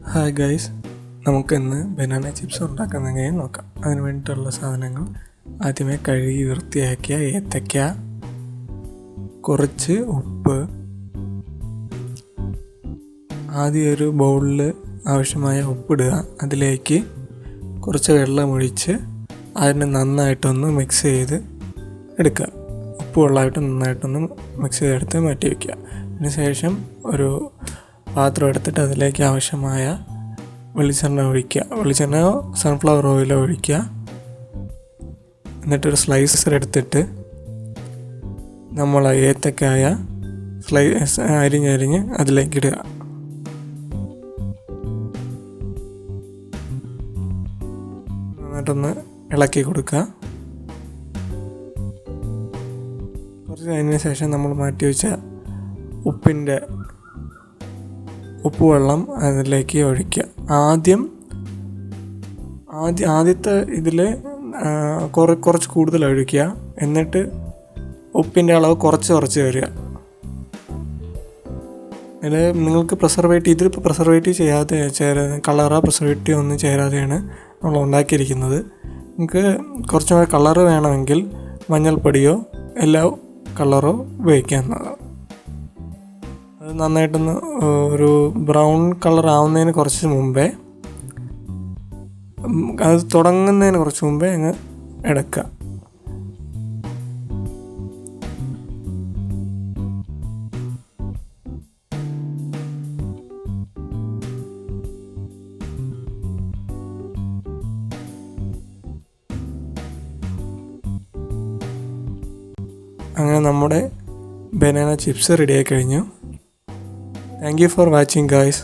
Hi guys, നമുക്കിന്ന് banana chips ഉണ്ടാക്കുന്ന എങ്ങനെ നോക്കാം. അതിന് വേണ്ടിയിട്ടുള്ള സാധനങ്ങൾ: ആദ്യമേ കഴുകി വൃത്തിയാക്കിയ ഏത്തയ്ക്ക, കുറച്ച് ഉപ്പ്. ആദ്യം ഒരു ബൗളിൽ ആവശ്യമായ ഉപ്പിടുക. അതിലേക്ക് കുറച്ച് വെള്ളമൊഴിച്ച് അതിനെ നന്നായിട്ടൊന്ന് മിക്സ് ചെയ്ത് എടുക്കുക. ഉപ്പ് വെള്ളമായിട്ട് നന്നായിട്ടൊന്ന് മിക്സ് ചെയ്തെടുത്ത് മാറ്റി വയ്ക്കുക. അതിന് ശേഷം ഒരു പാത്രം എടുത്തിട്ട് അതിലേക്ക് ആവശ്യമായ വെളിച്ചെണ്ണ ഒഴിക്കുക. വെളിച്ചെണ്ണയോ സൺഫ്ലവർ ഓയിലോ ഒഴിക്കുക. എന്നിട്ടൊരു സ്ലൈസർ എടുത്തിട്ട് നമ്മൾ ഏത്തക്കായ അരിഞ്ഞ് അതിലേക്ക് ഇടുക. എന്നിട്ടൊന്ന് ഇളക്കി കൊടുക്കുക. കുറച്ച് കഴിഞ്ഞതിന് ശേഷം നമ്മൾ മാറ്റി വെച്ച ഉപ്പുവെള്ളം അതിലേക്ക് ഒഴിക്കുക. ആദ്യത്തെ ഇതിൽ കുറച്ച് കൂടുതൽ ഒഴിക്കുക. എന്നിട്ട് ഉപ്പിൻ്റെ അളവ് കുറച്ച് വരിക. ഇതിൽ നിങ്ങൾക്ക് പ്രിസർവേറ്റീവ് ചെയ്യാതെ കളറോ പ്രിസർവേറ്റീവ് ഒന്നും ചേരാതെയാണ് നമ്മൾ ഉണ്ടാക്കിയിരിക്കുന്നത്. നിങ്ങൾക്ക് കുറച്ചും കൂടെ കളറ് വേണമെങ്കിൽ മഞ്ഞൾപ്പൊടിയോ എല്ലാ കളറോ ഉപയോഗിക്കാവുന്നതാണ്. അത് നന്നായിട്ടൊന്ന് ഒരു ബ്രൗൺ കളർ ആവുന്നതിന് കുറച്ച് മുമ്പേ, അത് തുടങ്ങുന്നതിന് കുറച്ച് മുമ്പേ അങ്ങ് എടുക്കുക. അങ്ങനെ നമ്മുടെ ബനാന ചിപ്സ് റെഡിയായി കഴിഞ്ഞു. Thank you for watching, guys.